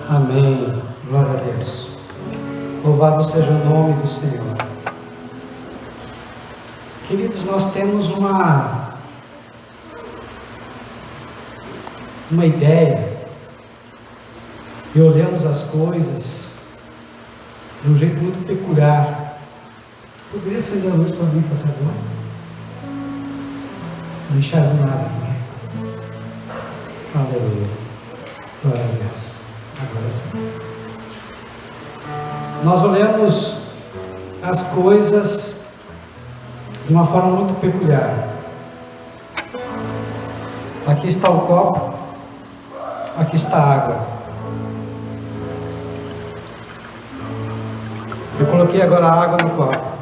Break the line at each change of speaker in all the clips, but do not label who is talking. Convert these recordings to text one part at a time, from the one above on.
Amém. Glória a Deus. Louvado seja o nome do Senhor. Queridos, nós temos uma ideia e olhamos as coisas de um jeito muito peculiar. Poderia acender a luz para mim, por favor? Não enxergo nada aqui. Aleluia. Glória a Deus. Agora sim. Nós olhamos as coisas de uma forma muito peculiar. Aqui está o copo, aqui está a água. Eu coloquei agora a água no copo.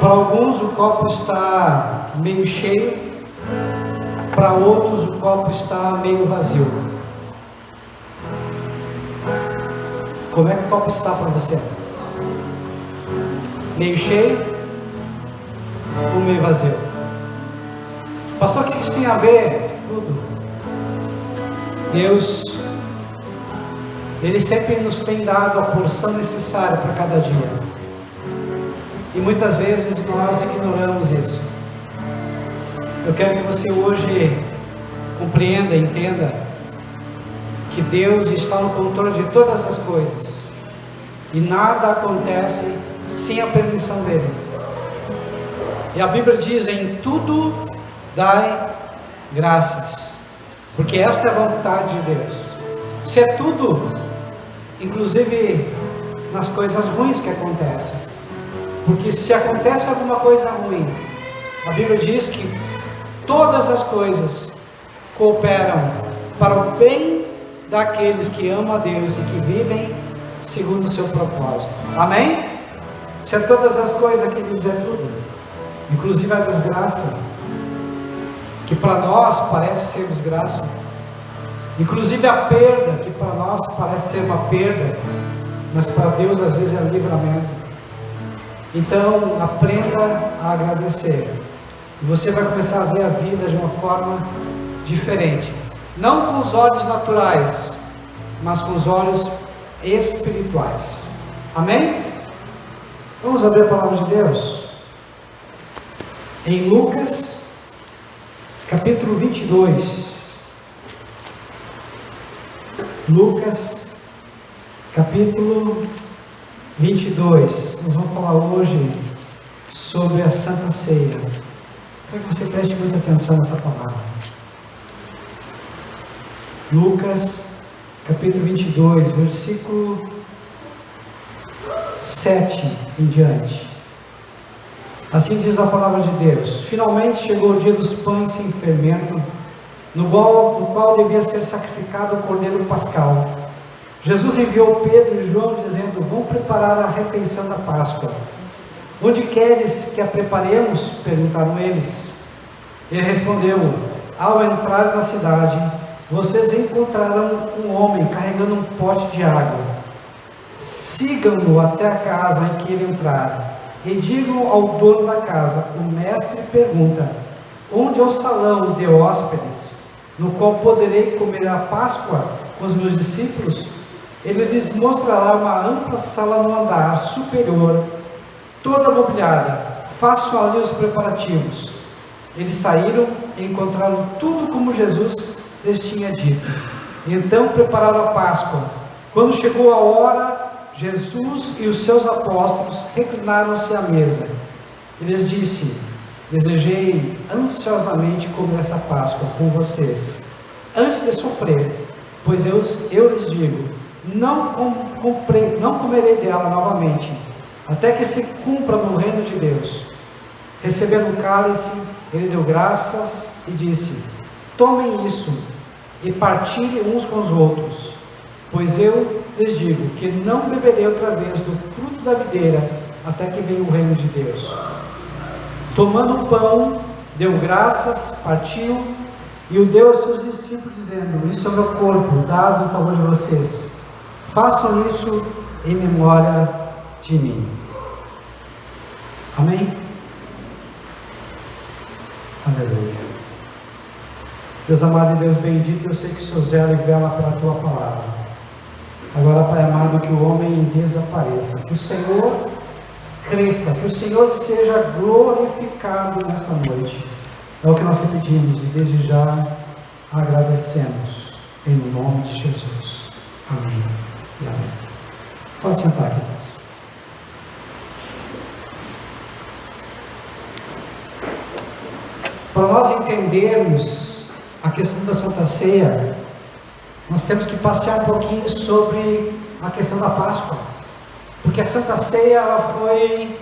Para alguns o copo está meio cheio, para outros o copo está meio vazio. Como é que o copo está para você? Meio cheio ou meio vazio? Pastor, o que isso tem a ver? Tudo. Deus, Ele sempre nos tem dado a porção necessária para cada dia. E muitas vezes nós ignoramos isso. Eu quero que você hoje compreenda, entenda que Deus está no controle de todas as coisas. E nada acontece sem a permissão dEle. E a Bíblia diz: em tudo dai graças, porque esta é a vontade de Deus. Isso é tudo, inclusive nas coisas ruins que acontecem. Porque se acontece alguma coisa ruim, a Bíblia diz que todas as coisas cooperam para o bem daqueles que amam a Deus e que vivem segundo o seu propósito. Amém? Se é todas as coisas, queridos, é tudo, inclusive a desgraça, que para nós parece ser desgraça, inclusive a perda, que para nós parece ser uma perda, mas para Deus às vezes é livramento. Então aprenda a agradecer, e você vai começar a ver a vida de uma forma diferente, não com os olhos naturais, mas com os olhos espirituais. Amém? Vamos abrir a palavra de Deus em Lucas capítulo 22. Lucas capítulo 22. Nós vamos falar hoje sobre a Santa Ceia. Quero que você preste muita atenção nessa palavra. Lucas capítulo 22, versículo 7 em diante. Assim diz a palavra de Deus: finalmente chegou o dia dos pães sem fermento, no qual devia ser sacrificado o cordeiro pascal. Jesus enviou Pedro e João dizendo: vão preparar a refeição da Páscoa. Onde queres que a preparemos? Perguntaram eles. Ele respondeu: ao entrar na cidade, vocês encontrarão um homem carregando um pote de água. Sigam-no até a casa em que ele entrar, e digam ao dono da casa: o mestre pergunta, onde é o salão de hóspedes, no qual poderei comer a Páscoa com os meus discípulos? Ele lhes mostrará uma ampla sala no andar superior, toda mobiliada. Façam ali os preparativos. Eles saíram e encontraram tudo como Jesus lhes tinha dito. Então prepararam a Páscoa. Quando chegou a hora, Jesus e os seus apóstolos reclinaram-se à mesa. Ele lhes disse: desejei ansiosamente comer essa Páscoa com vocês, antes de sofrer, pois eu lhes digo, não comerei dela novamente, até que se cumpra no reino de Deus. Recebendo o cálice, ele deu graças e disse: tomem isso e partilhem uns com os outros, pois eu lhes digo que não beberei outra vez do fruto da videira, até que venha o reino de Deus. Tomando o pão, deu graças, partiu e o deu aos seus discípulos, dizendo: isso é o meu corpo, dado em favor de vocês. Façam isso em memória de mim. Amém? Aleluia. Deus amado e Deus bendito, eu sei que o Senhor zela e vela pela Tua palavra. Agora, Pai amado, que o homem desapareça, que o Senhor cresça, que o Senhor seja glorificado nesta noite. É o que nós te pedimos e desde já agradecemos, em nome de Jesus. Amém e amém. Pode sentar, queridos. Para nós entendermos a questão da Santa Ceia, nós temos que passear um pouquinho sobre a questão da Páscoa, porque a Santa Ceia ela foi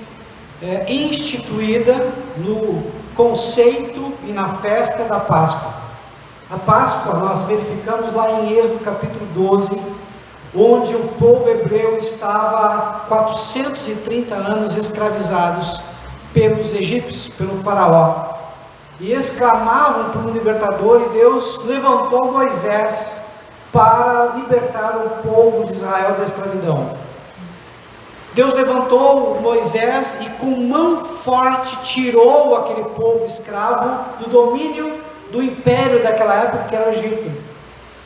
instituída no conceito e na festa da Páscoa. A Páscoa nós verificamos lá em Êxodo capítulo 12, onde o povo hebreu estava há 430 anos escravizados pelos egípcios, pelo faraó, e exclamavam por um libertador, e Deus levantou Moisés para libertar o povo de Israel da escravidão. Deus levantou Moisés e com mão forte tirou aquele povo escravo do domínio do império daquela época, que era o Egito.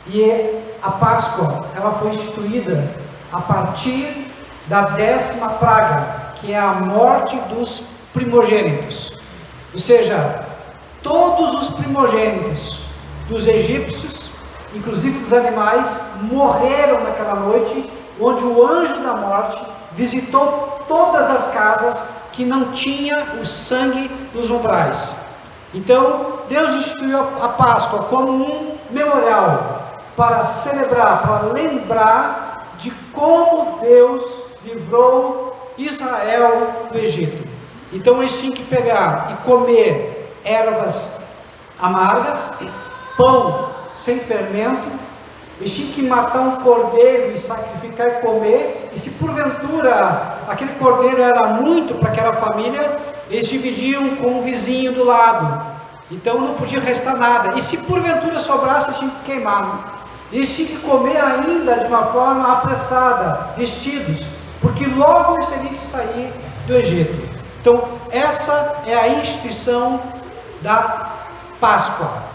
E a Páscoa, ela foi instituída a partir da 10ª praga, que é a morte dos primogênitos. Ou seja, todos os primogênitos dos egípcios, inclusive dos animais, morreram naquela noite, onde o anjo da morte visitou todas as casas que não tinha o sangue nos umbrais. Então, Deus instituiu a Páscoa como um memorial para celebrar, para lembrar de como Deus livrou Israel do Egito. Então, eles tinham que pegar e comer ervas amargas, pão sem fermento. Eles tinham que matar um cordeiro e sacrificar e comer, e se porventura aquele cordeiro era muito para aquela família, eles dividiam com o vizinho do lado, então não podia restar nada, e se porventura sobrasse, eles tinham que queimar. Eles tinham que comer ainda de uma forma apressada, vestidos, porque logo eles teriam que sair do Egito. Então essa é a instituição da Páscoa.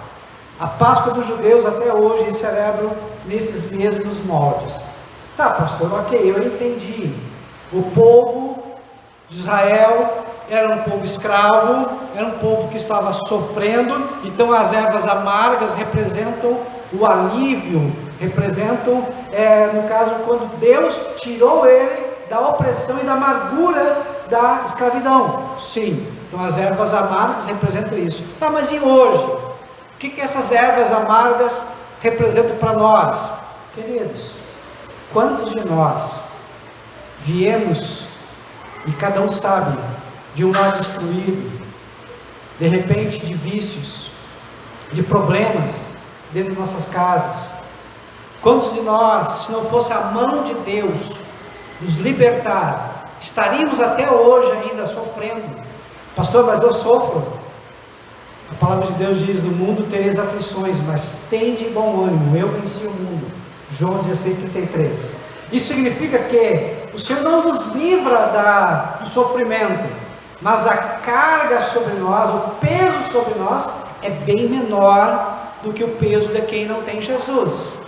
A Páscoa dos judeus até hoje eles celebram nesses mesmos moldes. Tá, pastor, ok, eu entendi. O povo de Israel era um povo escravo, era um povo que estava sofrendo, então as ervas amargas representam o alívio, representam, no caso, quando Deus tirou ele da opressão e da amargura da escravidão. Sim, então as ervas amargas representam isso. Tá, mas e hoje? O que essas ervas amargas representam para nós? Queridos, quantos de nós viemos, e cada um sabe, de um lar destruído, de repente de vícios, de problemas dentro de nossas casas? Quantos de nós, se não fosse a mão de Deus nos libertar, estaríamos até hoje ainda sofrendo? Pastor, mas eu sofro. A palavra de Deus diz: no mundo tereis aflições, mas tende bom ânimo, eu venci o mundo. João 16:33. Isso significa que o Senhor não nos livra do sofrimento, mas a carga sobre nós, o peso sobre nós é bem menor do que o peso de quem não tem Jesus.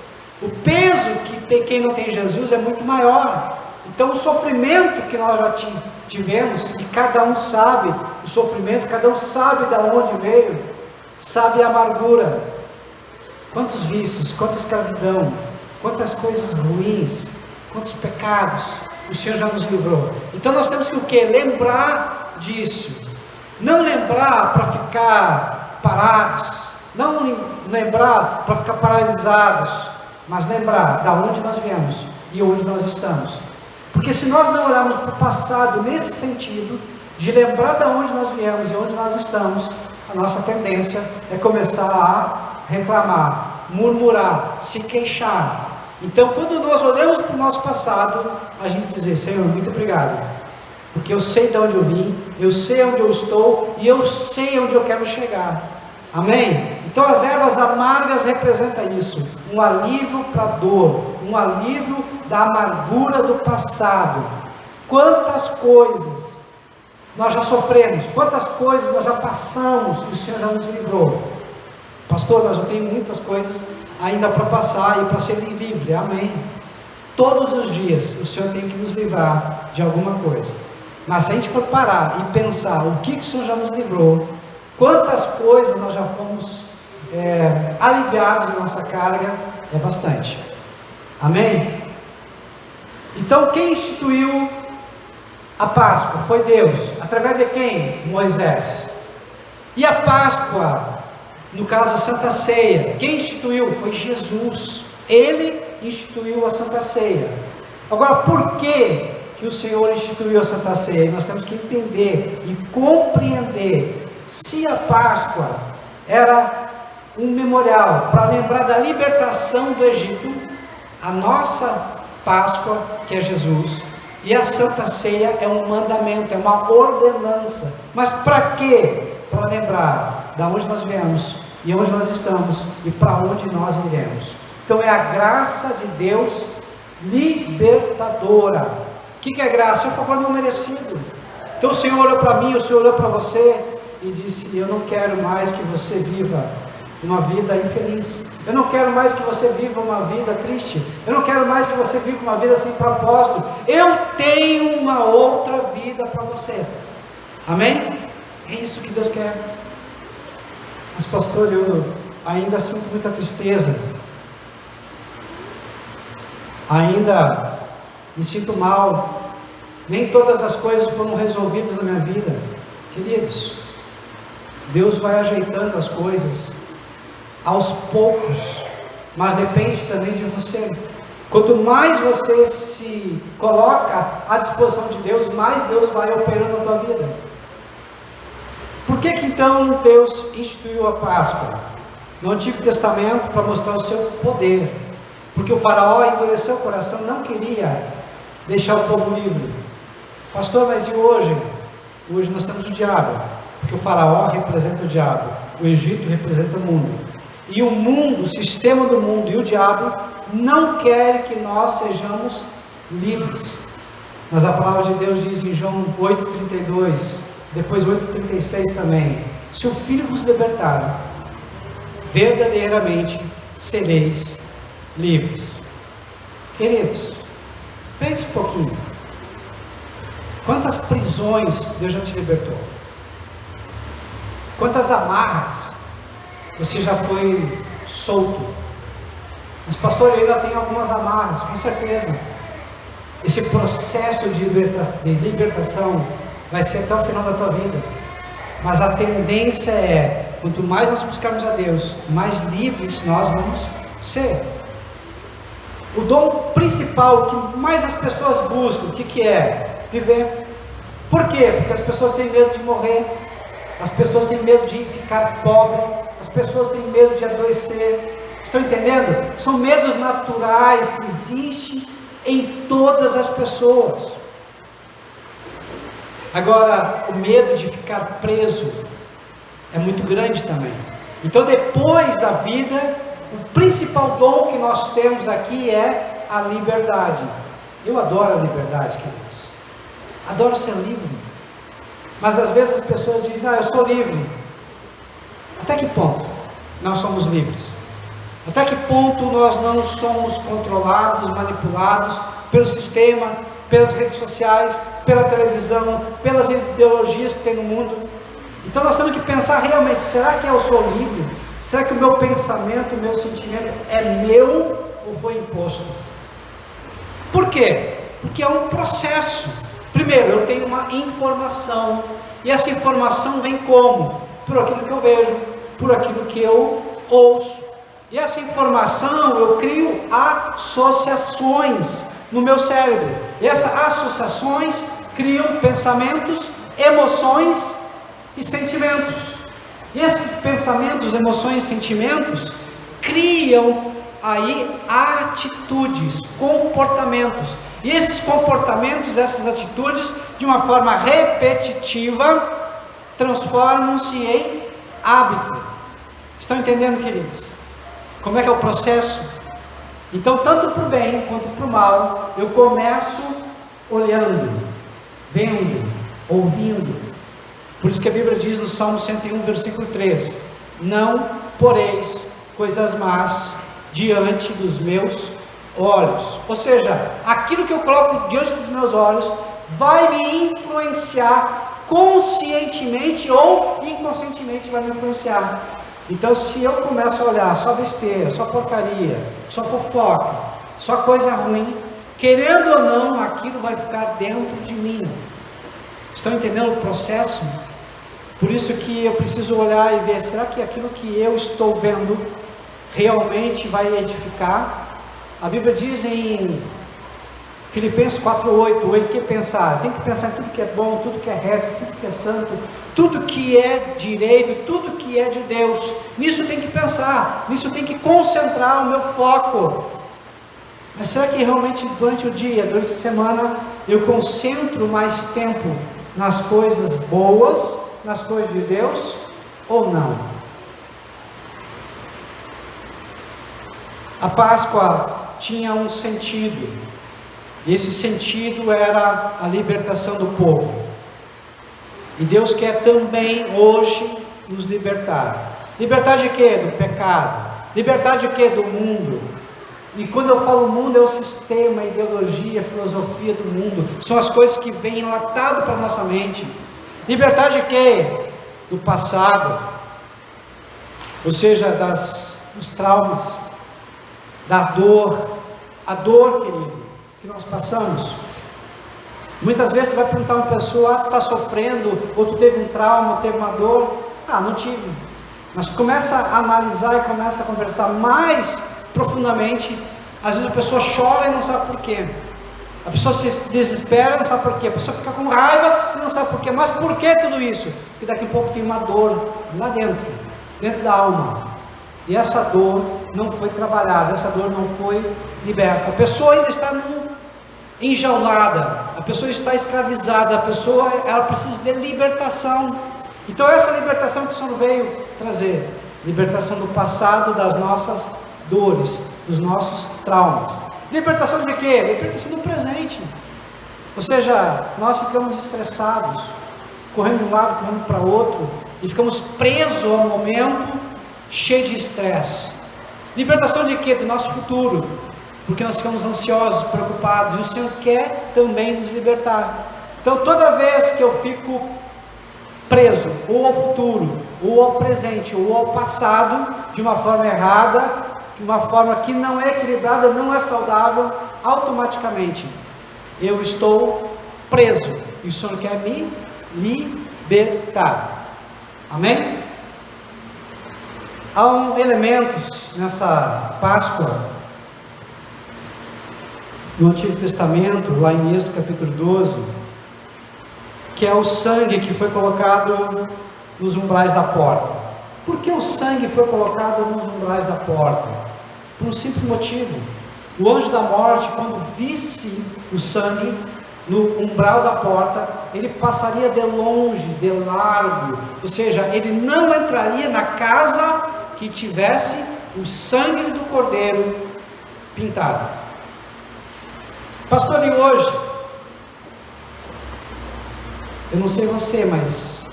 O peso que tem quem não tem Jesus é muito maior. Então o sofrimento que nós já tivemos, e cada um sabe o sofrimento, cada um sabe de onde veio, sabe a amargura, quantos vícios, quanta escravidão, quantas coisas ruins, quantos pecados o Senhor já nos livrou. Então nós temos que o quê? Lembrar disso. Não lembrar para ficar parados, não lembrar para ficar paralisados, mas lembrar da onde nós viemos e onde nós estamos. Porque se nós não olharmos para o passado nesse sentido, de lembrar de onde nós viemos e onde nós estamos, a nossa tendência é começar a reclamar, murmurar, se queixar. Então, quando nós olhamos para o nosso passado, a gente diz: Senhor, muito obrigado, porque eu sei de onde eu vim, eu sei onde eu estou e eu sei onde eu quero chegar. Amém? Então as ervas amargas representam isso, um alívio para a dor, um alívio da amargura do passado. Quantas coisas nós já sofremos, quantas coisas nós já passamos e o Senhor já nos livrou. Pastor, mas eu tenho muitas coisas ainda para passar e para ser livre. Amém. Todos os dias o Senhor tem que nos livrar de alguma coisa. Mas se a gente for parar e pensar o que o Senhor já nos livrou, quantas coisas nós já fomos aliviados da nossa carga, é bastante. Amém? Então quem instituiu a Páscoa? Foi Deus. Através de quem? Moisés. E a Páscoa, no caso a Santa Ceia, quem instituiu? Foi Jesus. Ele instituiu a Santa Ceia. Agora, por que o Senhor instituiu a Santa Ceia? Nós temos que entender e compreender. Se a Páscoa era um memorial para lembrar da libertação do Egito, a nossa Páscoa, que é Jesus, e a Santa Ceia é um mandamento, é uma ordenança. Mas para quê? Para lembrar de onde nós viemos e onde nós estamos e para onde nós iremos. Então é a graça de Deus libertadora. O que é graça? É um favor não merecido. Então o Senhor olhou para mim, o Senhor olhou para você e disse: eu não quero mais que você viva uma vida infeliz. Eu não quero mais que você viva uma vida triste. Eu não quero mais que você viva uma vida sem propósito. Eu tenho uma outra vida para você. Amém? É isso que Deus quer. Mas pastor, eu ainda sinto muita tristeza. Ainda me sinto mal. Nem todas as coisas foram resolvidas na minha vida. Queridos, Deus vai ajeitando as coisas aos poucos, mas depende também de você. Quanto mais você se coloca à disposição de Deus, mais Deus vai operando na tua vida. Por que então Deus instituiu a Páscoa no Antigo Testamento? Para mostrar o seu poder. Porque o faraó endureceu o coração, não queria deixar o povo livre. Pastor, mas e hoje? Hoje nós temos o diabo, porque o faraó representa o diabo, o Egito representa o mundo. E o mundo, o sistema do mundo e o diabo não querem que nós sejamos livres. Mas a palavra de Deus diz em João 8,32, depois 8,36 também: se o Filho vos libertar, verdadeiramente sereis livres. Queridos, pense um pouquinho. Quantas prisões Deus já te libertou? Quantas amarras você já foi solto? Mas pastor, eu ainda tenho algumas amarras, com certeza. Esse processo de libertação vai ser até o final da tua vida. Mas a tendência é, quanto mais nós buscarmos a Deus, mais livres nós vamos ser. O dom principal que mais as pessoas buscam, o que é? Viver. Por quê? Porque as pessoas têm medo de morrer, as pessoas têm medo de ficar pobre, as pessoas têm medo de adoecer. Estão entendendo? São medos naturais que existem em todas as pessoas. Agora, o medo de ficar preso é muito grande também. Então, depois da vida, o principal dom que nós temos aqui é a liberdade. Eu adoro a liberdade, queridos. Adoro ser livre. Mas às vezes as pessoas dizem: eu sou livre. Até que ponto nós somos livres? Até que ponto nós não somos controlados, manipulados pelo sistema, pelas redes sociais, pela televisão, pelas ideologias que tem no mundo? Então nós temos que pensar realmente: será que eu sou livre? Será que o meu pensamento, o meu sentimento é meu ou foi imposto? Por quê? Porque é um processo. Primeiro, eu tenho uma informação, e essa informação vem como? Por aquilo que eu vejo, por aquilo que eu ouço. E essa informação eu crio associações no meu cérebro. E essas associações criam pensamentos, emoções e sentimentos. E esses pensamentos, emoções e sentimentos criam aí atitudes, comportamentos. E esses comportamentos, essas atitudes, de uma forma repetitiva, transformam-se em hábito. Estão entendendo, queridos? Como é que é o processo? Então, tanto para o bem quanto para o mal, eu começo olhando, vendo, ouvindo. Por isso que a Bíblia diz no Salmo 101, versículo 3: não poreis coisas más diante dos meus olhos. Ou seja, aquilo que eu coloco diante dos meus olhos vai me influenciar conscientemente ou inconscientemente, vai me influenciar. Então, se eu começo a olhar só besteira, só porcaria, só fofoca, só coisa ruim, querendo ou não, aquilo vai ficar dentro de mim. Estão entendendo o processo? Por isso que eu preciso olhar e ver, será que aquilo que eu estou vendo realmente vai edificar? A Bíblia diz em Filipenses 4:8, em que pensar? Tem que pensar em tudo que é bom, tudo que é reto, tudo que é santo, tudo que é direito, tudo que é de Deus. Nisso tem que pensar, nisso tem que concentrar o meu foco. Mas será que realmente durante o dia, durante a semana, eu concentro mais tempo nas coisas boas, nas coisas de Deus, ou não? A Páscoa tinha um sentido, e esse sentido era a libertação do povo, e Deus quer também hoje nos libertar. Libertar de quê? Do pecado. Libertar de quê? Do mundo. E quando eu falo mundo, é o sistema, a ideologia, a filosofia do mundo, são as coisas que vêm enlatado para a nossa mente. Libertar de quê? Do passado, ou seja, dos traumas, da dor, a dor, querido, que nós passamos. Muitas vezes tu vai perguntar a uma pessoa, tu está sofrendo, ou tu teve um trauma, ou teve uma dor. Não tive. Mas tu começa a analisar e começa a conversar mais profundamente. Às vezes a pessoa chora e não sabe por quê. A pessoa se desespera e não sabe por quê. A pessoa fica com raiva e não sabe por quê. Mas por que tudo isso? Porque daqui a pouco tem uma dor lá dentro da alma. E essa dor não foi trabalhada, essa dor não foi liberta. A pessoa ainda está enjaulada, a pessoa está escravizada, a pessoa ela precisa de libertação. Então essa libertação que o Senhor veio trazer, libertação do passado, das nossas dores, dos nossos traumas. Libertação de quê? Libertação do presente. Ou seja, nós ficamos estressados, correndo de um lado, correndo para outro, e ficamos presos ao momento, cheio de estresse. Libertação de quê? Do nosso futuro, porque nós ficamos ansiosos, preocupados, e o Senhor quer também nos libertar. Então toda vez que eu fico preso, ou ao futuro, ou ao presente, ou ao passado, de uma forma errada, de uma forma que não é equilibrada, não é saudável, automaticamente eu estou preso, e o Senhor quer me libertar. Amém? Há elementos nessa Páscoa no Antigo Testamento, lá em Êxodo capítulo 12, que é o sangue que foi colocado nos umbrais da porta. Por que o sangue foi colocado nos umbrais da porta? Por um simples motivo. O anjo da morte, quando visse o sangue no umbral da porta, ele passaria de longe, de largo, ou seja, ele não entraria na casa que tivesse o sangue do cordeiro pintado. Pastor, e hoje? Eu não sei você, mas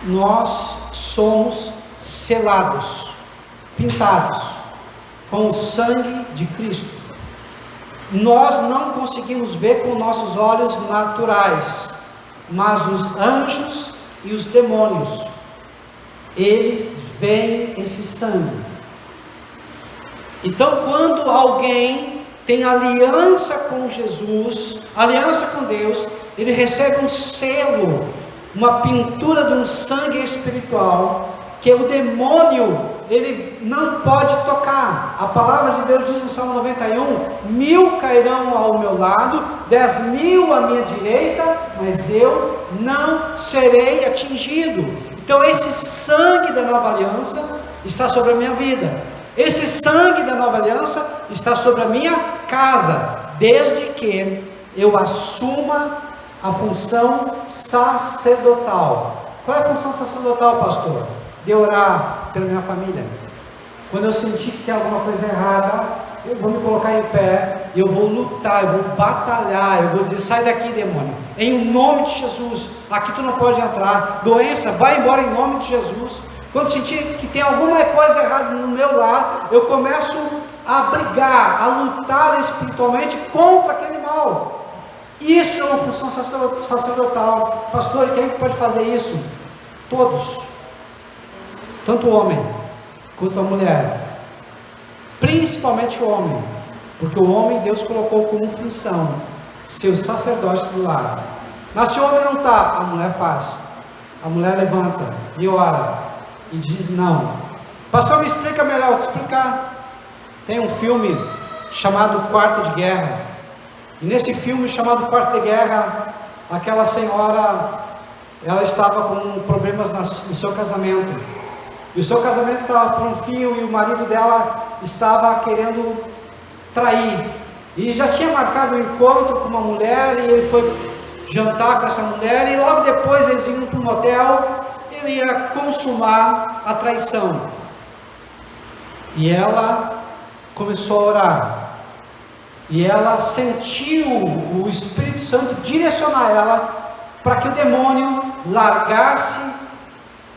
nós somos selados, pintados com o sangue de Cristo. Nós não conseguimos ver com nossos olhos naturais, mas os anjos e os demônios, eles veem esse sangue. Então, quando alguém tem aliança com Jesus, aliança com Deus, ele recebe um selo, uma pintura de um sangue espiritual, que o demônio, ele não pode tocar. A palavra de Deus diz no Salmo 91, 1000 cairão ao meu lado, 10.000 à minha direita, mas eu não serei atingido. Então esse sangue da nova aliança está sobre a minha vida, esse sangue da nova aliança está sobre a minha casa, desde que eu assuma a função sacerdotal. Qual é a função sacerdotal, pastor? De orar pela minha família. Quando eu sentir que tem alguma coisa errada, eu vou me colocar em pé, e eu vou lutar, eu vou batalhar, eu vou dizer, sai daqui, demônio, em nome de Jesus, aqui tu não pode entrar, doença, vai embora em nome de Jesus. Quando sentir que tem alguma coisa errada no meu lar, eu começo a brigar, a lutar espiritualmente contra aquele mal. Isso é uma função sacerdotal. Pastor, quem pode fazer isso? Todos, tanto o homem quanto a mulher, principalmente o homem, porque o homem Deus colocou como função ser o sacerdote do lar. Mas se o homem não está, a mulher faz. A mulher levanta e ora e diz não. Pastor, me explica melhor. Vou te explicar. Tem um filme chamado Quarto de Guerra, e nesse filme chamado Quarto de Guerra, aquela senhora, ela estava com problemas no seu casamento, e o seu casamento estava por um fio, e o marido dela estava querendo trair, e já tinha marcado um encontro com uma mulher, e ele foi jantar com essa mulher, e logo depois eles iam para um motel, ele ia consumar a traição, e ela começou a orar, e ela sentiu o Espírito Santo direcionar ela para que o demônio largasse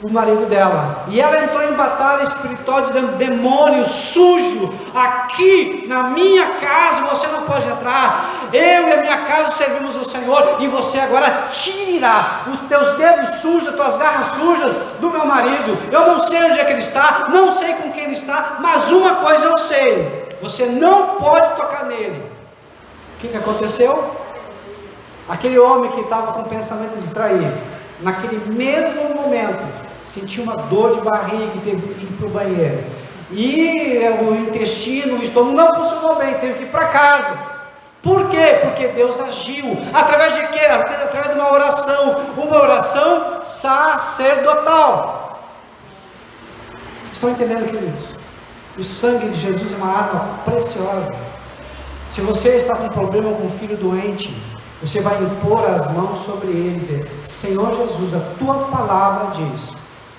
o marido dela, e ela entrou em batalha espiritual dizendo: demônio sujo, aqui na minha casa você não pode entrar, eu e a minha casa servimos o Senhor, e você agora tira os teus dedos sujos, as tuas garras sujas do meu marido. Eu não sei onde é que ele está, não sei com quem ele está, mas uma coisa eu sei: você não pode tocar nele. O que aconteceu? Aquele homem que estava com o pensamento de trair, naquele mesmo momento, sentiu uma dor de barriga e teve que ir para o banheiro, e o intestino, o estômago não funcionou bem, teve que ir para casa. Por quê? Porque Deus agiu, através de quê? Através de uma oração sacerdotal. Estão entendendo, queridos? O sangue de Jesus é uma arma preciosa. Se você está com um problema com um filho doente, você vai impor as mãos sobre ele e dizer: Senhor Jesus, a tua palavra diz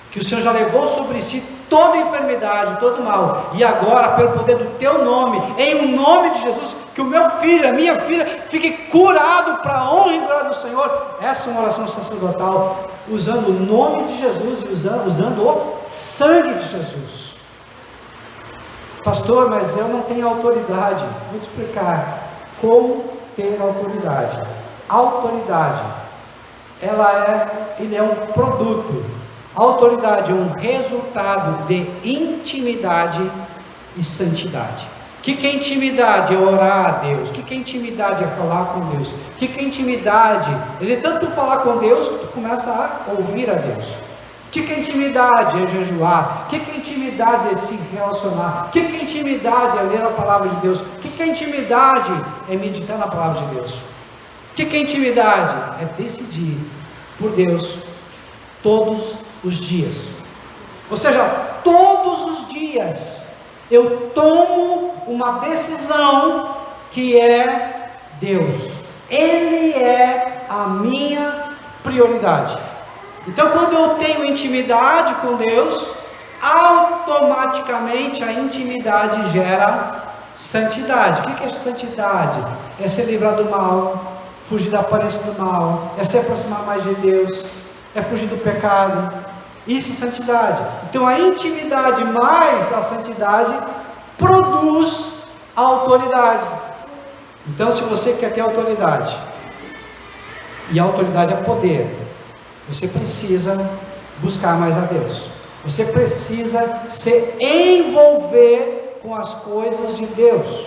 que o Senhor já levou sobre si toda enfermidade, todo mal, e agora, pelo poder do teu nome, em o nome de Jesus, que o meu filho, a minha filha, fique curado para a honra e glória do Senhor. Essa é uma oração sacerdotal, usando o nome de Jesus e usando o sangue de Jesus. Pastor, mas eu não tenho autoridade. Vou te explicar como ter autoridade. Autoridade, ele é um produto. Autoridade é um resultado de intimidade e santidade. O que é intimidade? É orar a Deus. O que é intimidade? É falar com Deus. O que é intimidade? É tanto falar com Deus que tu começa a ouvir a Deus. O que é intimidade? É jejuar. O que é intimidade? É se relacionar. O que é intimidade? É ler a palavra de Deus. O que é intimidade? É meditar na palavra de Deus. O que é intimidade? É decidir por Deus todos os dias. Ou seja, todos os dias eu tomo uma decisão que é Deus. Ele é a minha prioridade. Então, quando eu tenho intimidade com Deus, automaticamente a intimidade gera santidade. O que é santidade? É se livrar do mal, fugir da aparência do mal, é se aproximar mais de Deus, é fugir do pecado. Isso é santidade. Então a intimidade mais a santidade produz a autoridade. Então, se você quer ter autoridade, e a autoridade é poder, você precisa buscar mais a Deus. Você precisa se envolver com as coisas de Deus.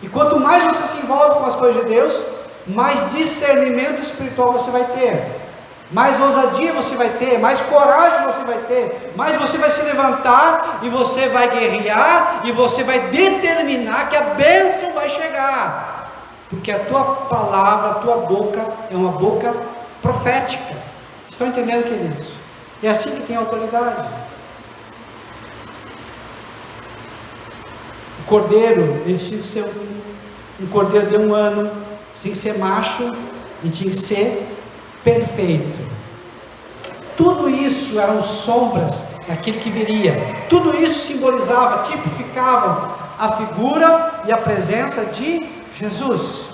E quanto mais você se envolve com as coisas de Deus, mais discernimento espiritual você vai ter, mais ousadia você vai ter, mais coragem você vai ter, mais você vai se levantar e você vai guerrear e você vai determinar que a bênção vai chegar, porque a tua palavra, a tua boca é uma boca profética. Estão entendendo, queridos? É assim que tem autoridade. O cordeiro, ele tinha que ser um cordeiro de 1 ano, tinha que ser macho e tinha que ser perfeito. Tudo isso eram sombras daquilo que viria. Tudo isso simbolizava, tipificava a figura e a presença de Jesus.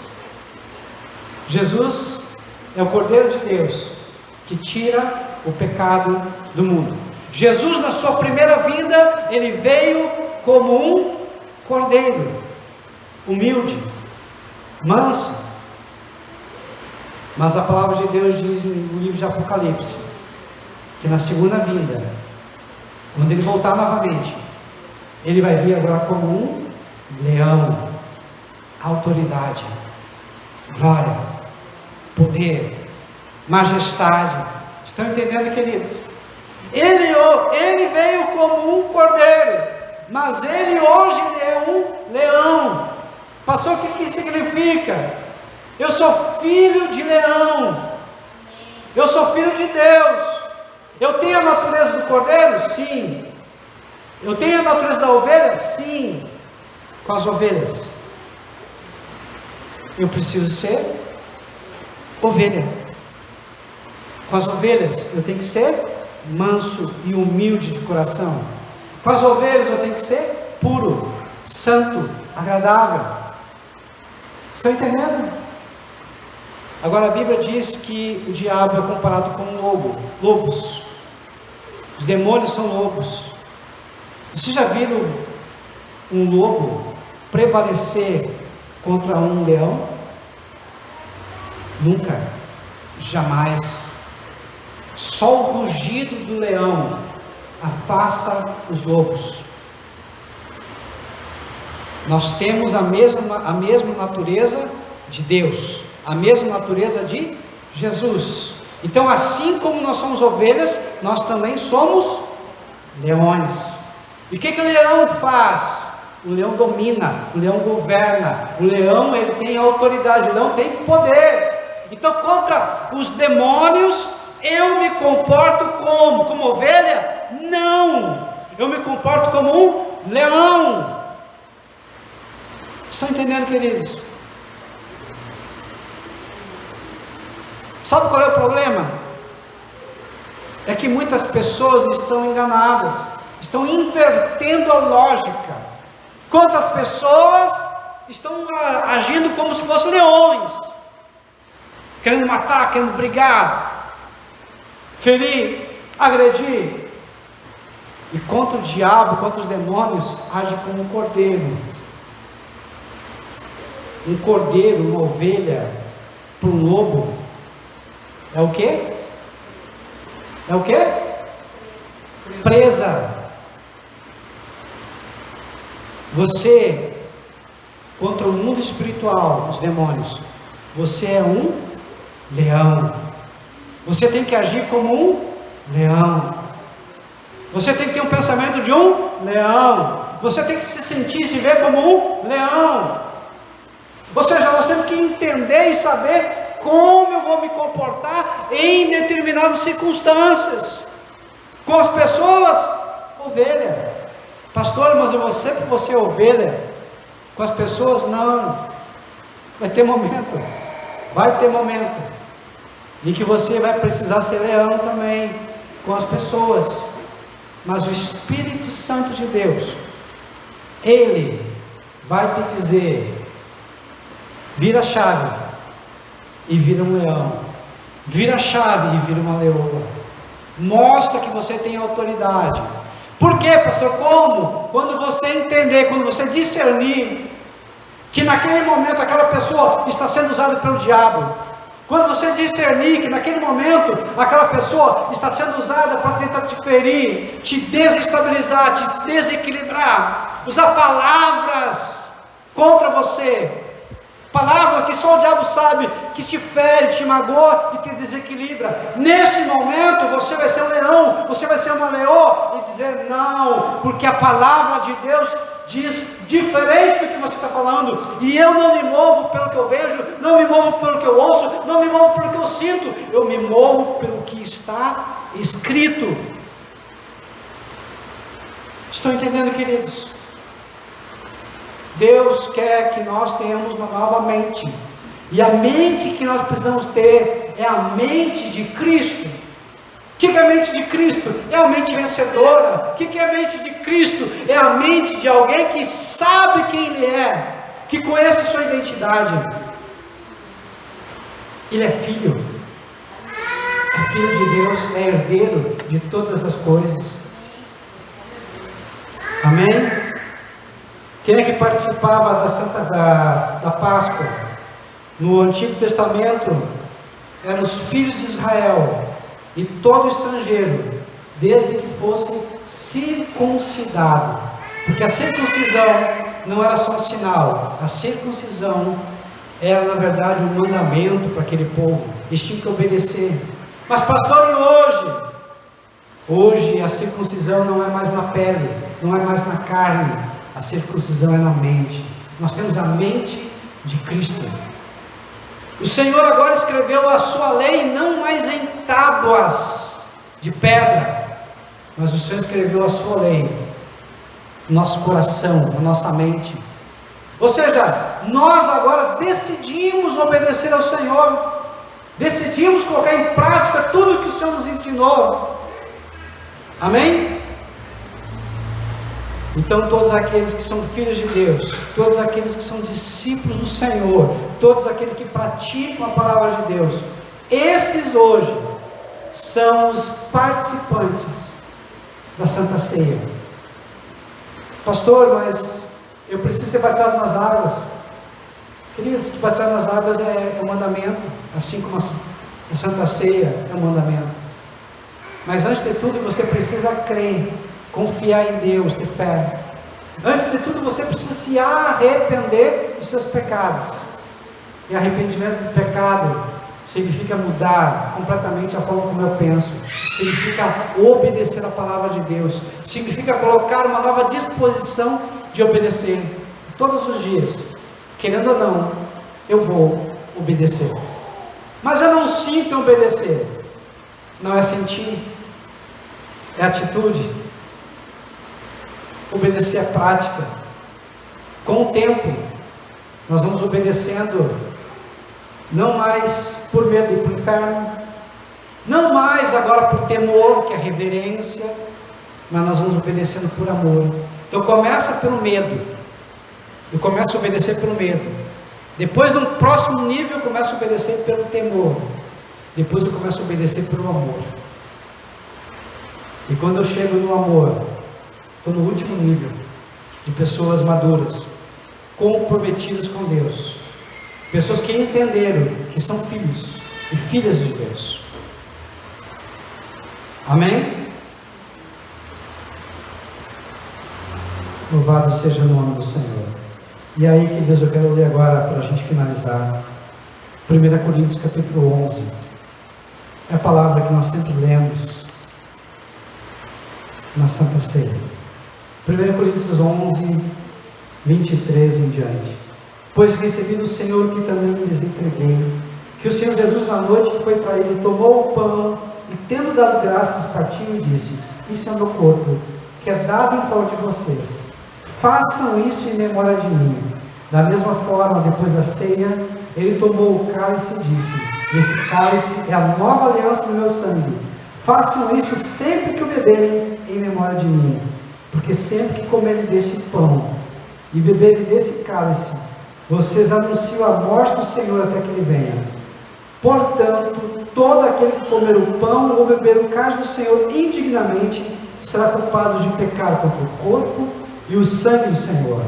Jesus é o Cordeiro de Deus que tira o pecado do mundo. Jesus, na sua primeira vinda, ele veio como um cordeiro, humilde, manso. Mas a palavra de Deus diz no livro de Apocalipse, que na segunda vinda, quando ele voltar novamente, ele vai vir agora como um leão, autoridade, glória, poder, majestade. Estão entendendo, queridos? Ele veio como um cordeiro, mas ele hoje é um leão. Pastor, o que significa? Eu sou filho de leão, eu sou filho de Deus. Eu tenho a natureza do cordeiro? Sim. Eu tenho a natureza da ovelha? Sim. Com as ovelhas, eu preciso ser ovelha. Com as ovelhas, eu tenho que ser manso e humilde de coração. Com as ovelhas, eu tenho que ser puro, santo, agradável. Estão entendendo? Agora a Bíblia diz que o diabo é comparado com um lobos. Os demônios são lobos. Vocês já viram um lobo prevalecer contra um leão? Nunca, jamais. Só o rugido do leão afasta os lobos. Nós temos a mesma natureza de Deus, a mesma natureza de Jesus. Então, assim como nós somos ovelhas, nós também somos leões. E o que o leão faz? O leão domina, o leão governa, o leão ele tem autoridade, o leão tem poder. Então, contra os demônios, eu me comporto como ovelha? Não, eu me comporto como um leão. Estão entendendo, queridos? Sabe qual é o problema? É que muitas pessoas estão enganadas, estão invertendo a lógica. Quantas pessoas estão agindo como se fossem leões, querendo matar, querendo brigar, ferir, agredir. E contra o diabo, contra os demônios, age como um cordeiro. Um cordeiro, uma ovelha, para um lobo, é o quê? É o quê? Presa. Você, contra o mundo espiritual, os demônios, você é um leão. Você tem que agir como um leão. Você tem que ter um pensamento de um leão. Você tem que se sentir e se ver como um leão. Ou seja, nós temos que entender e saber como eu vou me comportar em determinadas circunstâncias. Com as pessoas, ovelha. Pastor, mas você é ovelha. Com as pessoas, não. Vai ter momento em que você vai precisar ser leão também com as pessoas. Mas o Espírito Santo de Deus, Ele vai te dizer: vira a chave e vira um leão, vira a chave e vira uma leoa. Mostra que você tem autoridade. Por quê, pastor? Como? Quando você entender, quando você discernir que naquele momento aquela pessoa está sendo usada pelo diabo, quando você discernir que naquele momento aquela pessoa está sendo usada para tentar te ferir, te desestabilizar, te desequilibrar, usar palavras contra você, palavras que só o diabo sabe, que te fere, te magoa e te desequilibra. Nesse momento você vai ser um leão, você vai ser uma leoa e dizer não, porque a palavra de Deus diz diferente do que você está falando, e eu não me movo pelo que eu vejo, não me movo pelo que eu ouço, não me movo pelo que eu sinto, eu me movo pelo que está escrito. Estão entendendo, queridos? Deus quer que nós tenhamos uma nova mente, e a mente que nós precisamos ter é a mente de Cristo. O que é a mente de Cristo? É a mente vencedora. O que é a mente de Cristo? É a mente de alguém que sabe quem Ele é, que conhece a sua identidade. Ele é filho de Deus, é herdeiro de todas as coisas. Amém? Quem é que participava da Páscoa? No Antigo Testamento, eram os filhos de Israel e todo estrangeiro, desde que fosse circuncidado. Porque a circuncisão não era só um sinal, a circuncisão era na verdade um mandamento para aquele povo, eles tinham que obedecer. Mas pastor, e hoje a circuncisão não é mais na pele, não é mais na carne, a circuncisão é na mente. Nós temos a mente de Cristo. O Senhor agora escreveu a sua lei não mais em tábuas de pedra, mas o Senhor escreveu a sua lei no nosso coração, na nossa mente. Ou seja, nós agora decidimos obedecer ao Senhor, decidimos colocar em prática tudo o que o Senhor nos ensinou. Amém? Então todos aqueles que são filhos de Deus, todos aqueles que são discípulos do Senhor, todos aqueles que praticam a palavra de Deus, esses hoje são os participantes da Santa Ceia. Pastor, mas eu preciso ser batizado nas águas. Queridos, batizar nas águas é um mandamento, assim como a Santa Ceia é um mandamento. Mas antes de tudo você precisa crer, confiar em Deus, ter fé. Antes de tudo você precisa se arrepender dos seus pecados. E arrependimento do pecado significa mudar completamente a forma como eu penso, significa obedecer a palavra de Deus, significa colocar uma nova disposição de obedecer. Todos os dias, querendo ou não, eu vou obedecer. Mas eu não sinto em obedecer. Não é sentir, é atitude. Obedecer é prática. Com o tempo, nós vamos obedecendo, não mais por medo de ir para o inferno, não mais agora por temor, que é reverência, mas nós vamos obedecendo por amor. Então começa pelo medo. Eu começo a obedecer pelo medo. Depois, no próximo nível, eu começo a obedecer pelo temor. Depois eu começo a obedecer pelo amor. E quando eu chego no amor, estou no último nível de pessoas maduras, comprometidas com Deus, pessoas que entenderam que são filhos e filhas de Deus. Amém? Louvado seja o nome do Senhor. E aí, que Deus, eu quero ler agora para a gente finalizar 1 Coríntios capítulo 11. É a palavra que nós sempre lemos na Santa Ceia. 1 Coríntios 11, 23 em diante. Pois recebi do Senhor que também lhes entreguei, que o Senhor Jesus, na noite que foi traído, tomou o pão e, tendo dado graças, partiu e disse: isso é o meu corpo, que é dado em favor de vocês. Façam isso em memória de mim. Da mesma forma, depois da ceia, ele tomou o cálice e disse: esse cálice é a nova aliança no meu sangue. Façam isso sempre que o beberem em memória de mim. Porque sempre que comerem desse pão e beberem desse cálice, vocês anunciam a morte do Senhor até que ele venha. Portanto, todo aquele que comer o pão ou beber o cálice do Senhor indignamente será culpado de pecar contra o corpo e o sangue do Senhor.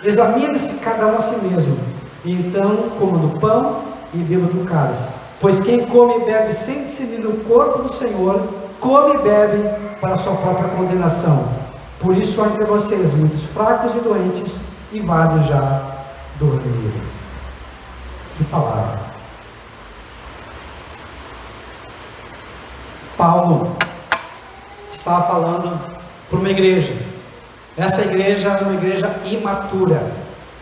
Examine-se cada um a si mesmo, e então coma do pão e beba do cálice. Pois quem come e bebe sem discernir o corpo do Senhor, come e bebe para a sua própria condenação. Por isso há entre vocês muitos fracos e doentes, e vários já dormiram. Que palavra! Paulo estava falando para uma igreja. Essa igreja era uma igreja imatura.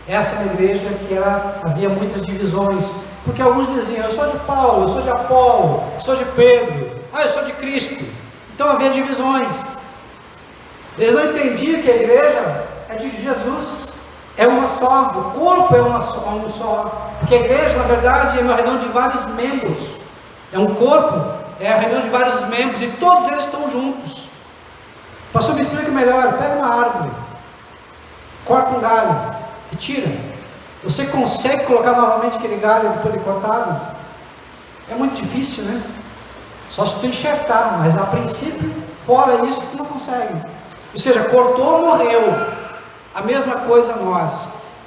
Essa era uma igreja que havia muitas divisões, porque alguns diziam: eu sou de Paulo, eu sou de Apolo, eu sou de Pedro, eu sou de Cristo. Então havia divisões. Eles não entendiam que a igreja é de Jesus, é uma só, o corpo é um só, porque a igreja, na verdade, é uma reunião de vários membros, é um corpo, é a reunião de vários membros, e todos eles estão juntos. Pastor, me explica melhor. Pega uma árvore, corta um galho e tira. Você consegue colocar novamente aquele galho depois de cortado? É muito difícil, né? Só se tu enxertar, mas a princípio, fora isso, tu não consegue. Ou seja, cortou, morreu. A mesma coisa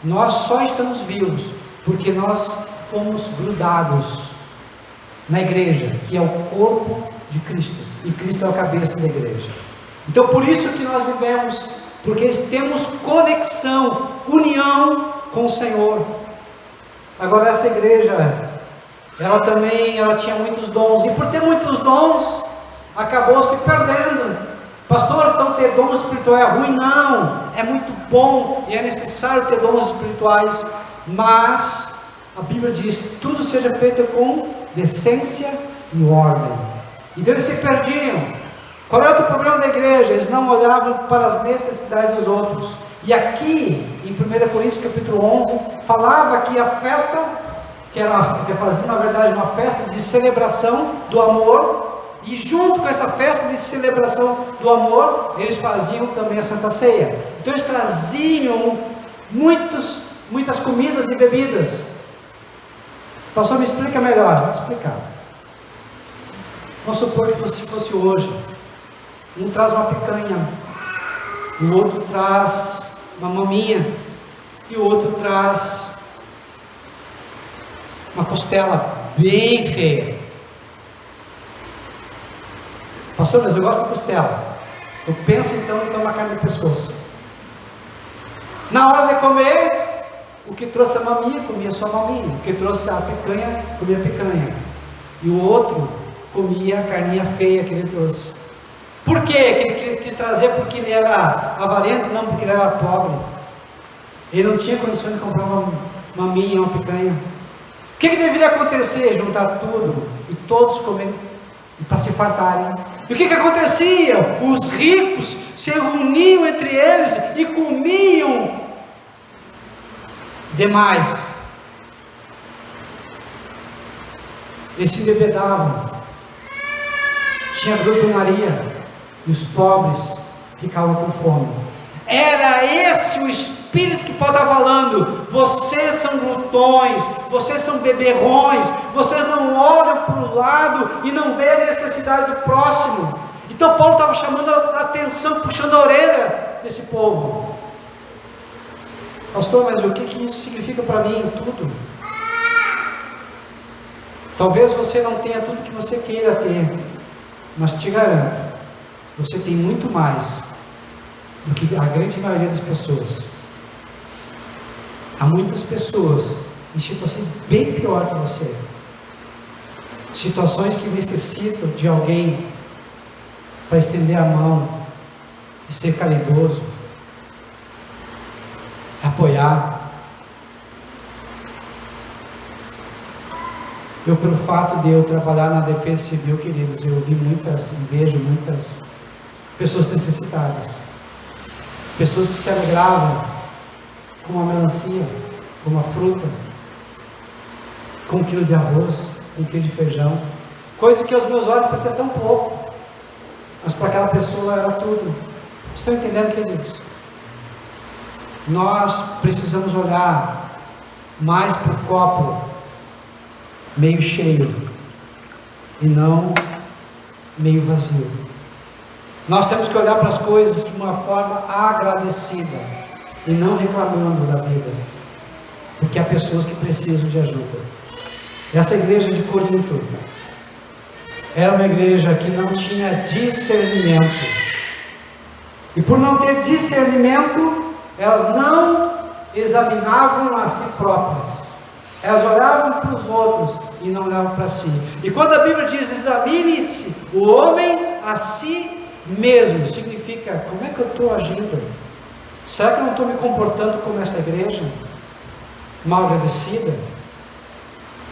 nós só estamos vivos porque nós fomos grudados na igreja, que é o corpo de Cristo, e Cristo é a cabeça da igreja. Então por isso que nós vivemos, porque temos conexão, união com o Senhor. Agora essa igreja, ela tinha muitos dons, e por ter muitos dons, acabou se perdendo. Pastor, então ter dom espiritual é ruim? Não, é muito bom, e é necessário ter dons espirituais, mas a Bíblia diz, tudo seja feito com decência e ordem. Então eles se perdiam. Qual era o problema da igreja? Eles não olhavam para as necessidades dos outros. E aqui, em 1 Coríntios capítulo 11, falava que a festa, que fazia na verdade uma festa de celebração do amor, e junto com essa festa de celebração do amor, eles faziam também a Santa Ceia. Então eles traziam muitas comidas e bebidas. Pastor, me explica melhor. Vou explicar. Vamos supor que fosse hoje. Um traz uma picanha, o outro traz uma maminha, e o outro traz uma costela bem feia. Pastor, mas eu gosto de costela. Eu penso então em tomar carne de pescoço. Na hora de comer, o que trouxe a maminha, comia só a maminha. O que trouxe a picanha, comia a picanha. E o outro comia a carninha feia que ele trouxe. Por quê? Que ele quis trazer porque ele era avarento? Não, porque ele era pobre. Ele não tinha condições de comprar uma maminha, uma picanha. O que deveria acontecer? Juntar tudo e todos comerem para se fartarem. E o que acontecia? Os ricos se reuniam entre eles e comiam demais. Eles se embebedavam. Tinha glutonaria. E os pobres ficavam com fome. Era esse o espírito que Paulo está falando. Vocês são glutões, vocês são beberrões, vocês não olham para o lado e não veem a necessidade do próximo. Então Paulo estava chamando a atenção, puxando a orelha desse povo. Pastor, mas o que isso significa para mim? Tudo. Talvez você não tenha tudo que você queira ter, mas te garanto, você tem muito mais do que a grande maioria das pessoas. Há muitas pessoas em situações bem piores que você, situações que necessitam de alguém para estender a mão e ser caridoso, apoiar. Eu, pelo fato de eu trabalhar na defesa civil, queridos, eu vejo muitas pessoas necessitadas, pessoas que se alegravam com uma melancia, com uma fruta, com 1 quilo de arroz, com 1 quilo de feijão, coisa que aos meus olhos parecia tão pouco, mas para aquela pessoa era tudo. Estão entendendo, queridos? Nós precisamos olhar mais para o copo meio cheio e não meio vazio. Nós temos que olhar para as coisas de uma forma agradecida e não reclamando da vida, porque há pessoas que precisam de ajuda. Essa igreja de Corinto era uma igreja que não tinha discernimento, e por não ter discernimento, elas não examinavam a si próprias, elas olhavam para os outros e não olhavam para si. E quando a Bíblia diz examine-se o homem a si mesmo, significa, como é que eu estou agindo? Será que eu não estou me comportando como essa igreja? Mal agradecida,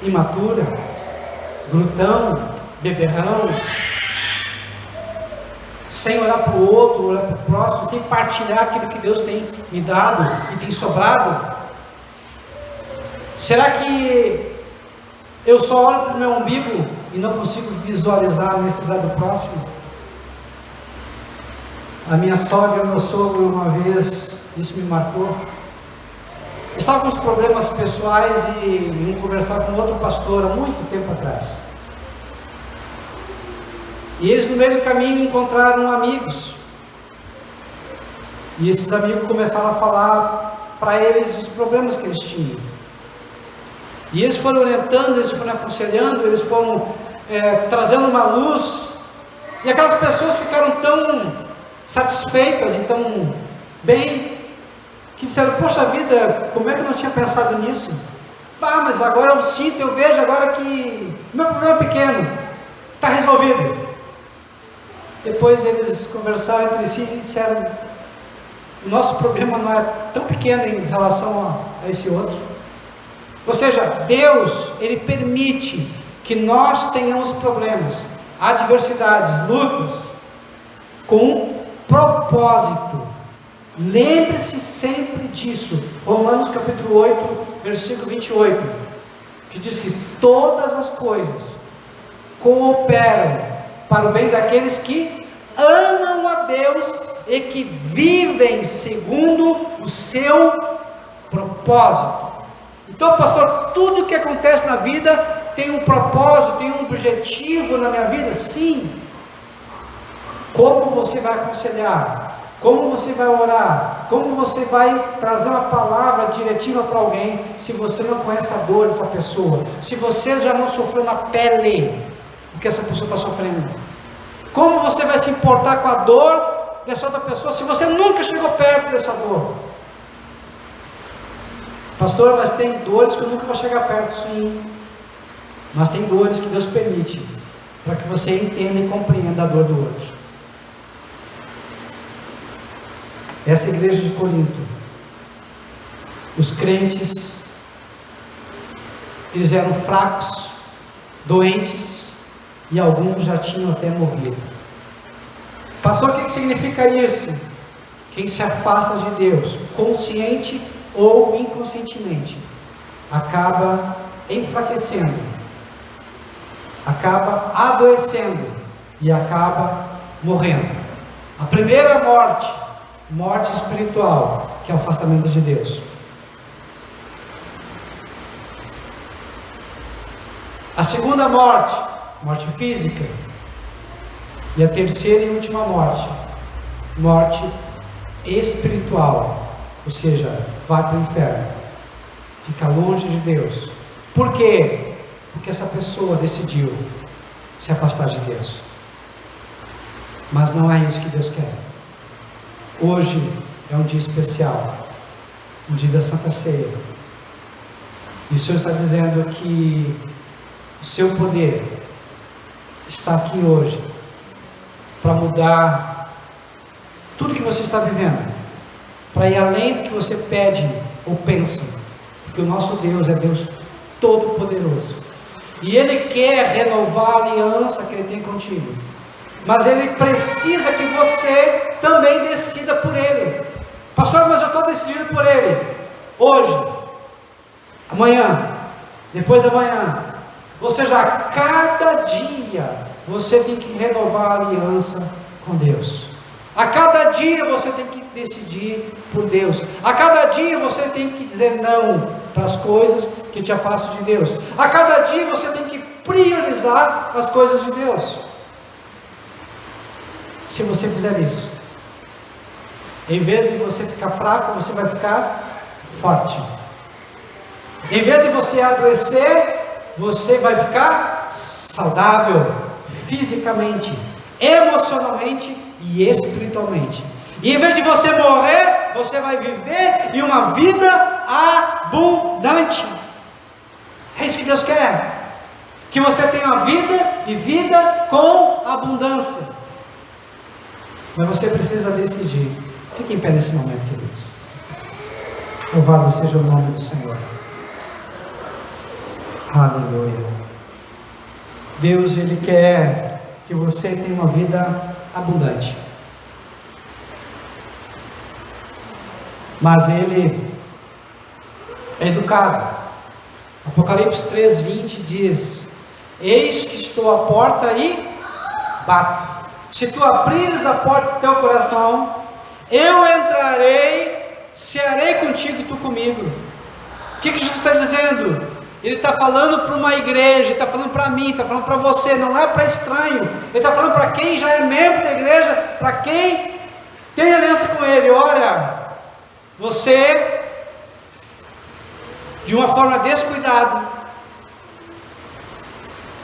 imatura, glutão, beberrão, sem olhar para o outro, olhar para o próximo, sem partilhar aquilo que Deus tem me dado e tem sobrado? Será que eu só olho para o meu umbigo e não consigo visualizar a necessidade do próximo? A minha sogra e o meu sogro, uma vez, isso me marcou, estavam com uns problemas pessoais e iam conversar com outro pastor há muito tempo atrás. E eles no meio do caminho encontraram amigos. E esses amigos começaram a falar para eles os problemas que eles tinham. E eles foram orientando, eles foram aconselhando, eles foram trazendo uma luz. E aquelas pessoas ficaram tão satisfeitas e tão bem, que disseram: poxa vida, como é que eu não tinha pensado nisso? Mas agora eu sinto, eu vejo agora que meu problema é pequeno, está resolvido. Depois eles conversaram entre si e disseram: o nosso problema não é tão pequeno em relação a esse outro. Ou seja, Deus, Ele permite que nós tenhamos problemas, adversidades, lutas, com um propósito. Lembre-se sempre disso. Romanos capítulo 8, versículo 28, que diz que todas as coisas cooperam para o bem daqueles que amam a Deus e que vivem segundo o seu propósito. Então, pastor, tudo que acontece na vida tem um propósito, tem um objetivo na minha vida? Sim. Como você vai aconselhar? Como você vai orar? Como você vai trazer uma palavra diretiva para alguém, se você não conhece a dor dessa pessoa? Se você já não sofreu na pele o que essa pessoa está sofrendo? Como você vai se importar com a dor dessa outra pessoa, se você nunca chegou perto dessa dor? Pastor, mas tem dores que eu nunca vou chegar perto. Sim, mas tem dores que Deus permite, para que você entenda e compreenda a dor do outro. Essa igreja de Corinto, os crentes, eles eram fracos, doentes, e alguns já tinham até morrido. Pastor, o que significa isso? Quem se afasta de Deus, consciente ou inconscientemente, acaba enfraquecendo, acaba adoecendo e acaba morrendo. A primeira morte espiritual, que é o afastamento de Deus. A segunda morte física. E a terceira e última morte espiritual, ou seja, vai para o inferno, fica longe de Deus. Por quê? Porque essa pessoa decidiu se afastar de Deus. Mas não é isso que Deus quer. Hoje é um dia especial, um dia da Santa Ceia, e o Senhor está dizendo que o seu poder está aqui hoje para mudar tudo que você está vivendo, para ir além do que você pede ou pensa, porque o nosso Deus é Deus Todo-Poderoso, e Ele quer renovar a aliança que Ele tem contigo, mas Ele precisa que você também decida por Ele. Pastor, mas eu estou decidido por Ele, hoje, amanhã, depois da manhã, ou seja, a cada dia você tem que renovar a aliança com Deus. A cada dia você tem que decidir por Deus. A cada dia você tem que dizer não para as coisas que te afastam de Deus. A cada dia você tem que priorizar as coisas de Deus. Se você fizer isso, em vez de você ficar fraco, você vai ficar forte. Em vez de você adoecer, você vai ficar saudável, fisicamente, emocionalmente e espiritualmente. E em vez de você morrer, você vai viver em uma vida abundante. É isso que Deus quer. Que você tenha uma vida e vida com abundância. Mas você precisa decidir. Fique em pé nesse momento, queridos. Louvado seja o nome do Senhor. Aleluia. Deus, Ele quer que você tenha uma vida abundante. Mas Ele é educado. Apocalipse 3:20 diz: eis que estou à porta e bato. Se tu abrires a porta do teu coração, eu entrarei, cearei contigo e tu comigo. O que Jesus está dizendo? Ele está falando para uma igreja, Ele está falando para mim, está falando para você, não é para estranho. Ele está falando para quem já é membro da igreja, para quem Tem aliança com Ele. Olha, você, de uma forma descuidada,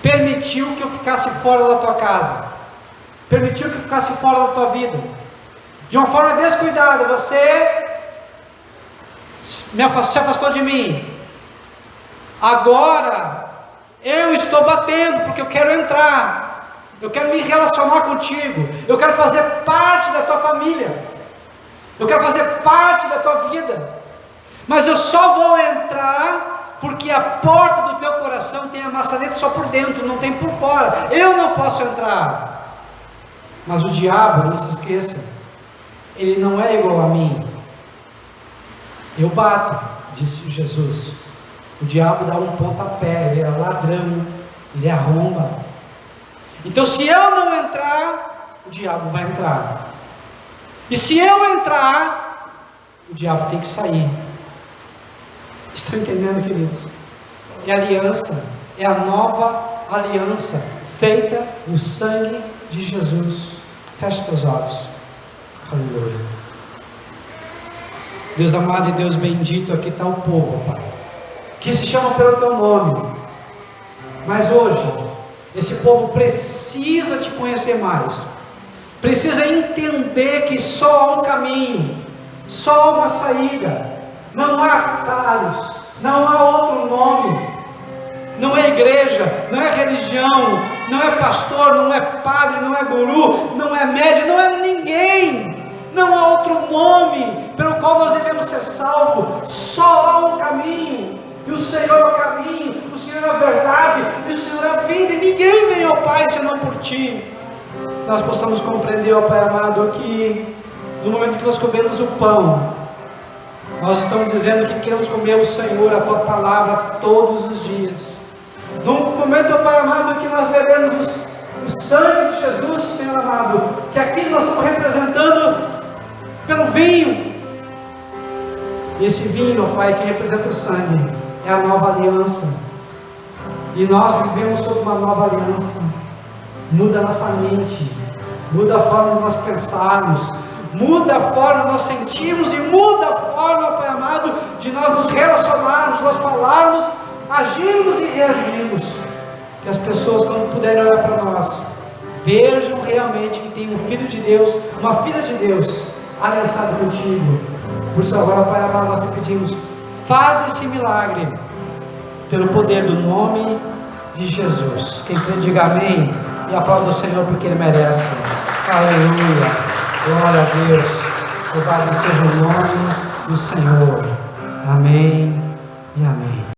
permitiu que eu ficasse fora da tua casa, permitiu que eu ficasse fora da tua vida. De uma forma descuidada, você se afastou de mim. Agora eu estou batendo porque eu quero entrar, eu quero me relacionar contigo, eu quero fazer parte da tua família, eu quero fazer parte da tua vida, mas eu só vou entrar porque a porta do teu coração tem a maçaneta só por dentro, não tem por fora. Eu não posso entrar. Mas o diabo, não se esqueça, ele não é igual a mim. Eu bato, disse Jesus. O diabo dá um pontapé, ele é ladrão, ele arromba. Então, se eu não entrar, o diabo vai entrar. E se eu entrar, o diabo tem que sair. Estão entendendo, queridos? É aliança, é a nova aliança, feita no sangue de Jesus. Feche teus olhos. Aleluia. Deus amado e Deus bendito, aqui está o povo, Pai, que se chama pelo teu nome. Mas hoje, esse povo precisa te conhecer mais, precisa entender que só há um caminho, só há uma saída, não há atalhos, não há outro nome. Não é igreja, não é religião, não é pastor, não é padre, não é guru, não é médium, não é ninguém. Não há outro nome pelo qual nós devemos ser salvos. Só há um caminho, e o Senhor é o caminho, o Senhor é a verdade, e o Senhor é a vida, e ninguém vem ao Pai senão por Ti. Que nós possamos compreender, ó Pai amado, que no momento que nós comemos o pão, nós estamos dizendo que queremos comer o Senhor, a Tua palavra, todos os dias. No momento, ó Pai amado, que nós bebemos o sangue de Jesus, Senhor amado, que aqui nós estamos representando pelo vinho. E esse vinho, ó Pai, que representa o sangue, é a nova aliança. E nós vivemos sob uma nova aliança. Muda a nossa mente, muda a forma de nós pensarmos, muda a forma de nós sentirmos e muda a forma, Pai amado, de nós nos relacionarmos, nós falarmos, agirmos e reagirmos. Que as pessoas, quando puderem olhar para nós, vejam realmente que tem um filho de Deus, uma filha de Deus, aliançado contigo. Por isso agora, Pai amado, nós te pedimos, faz esse milagre, pelo poder do nome de Jesus. Quem crê, diga amém, e aplauda o Senhor porque Ele merece. Aleluia, glória a Deus, louvado seja o nome do Senhor. Amém e amém.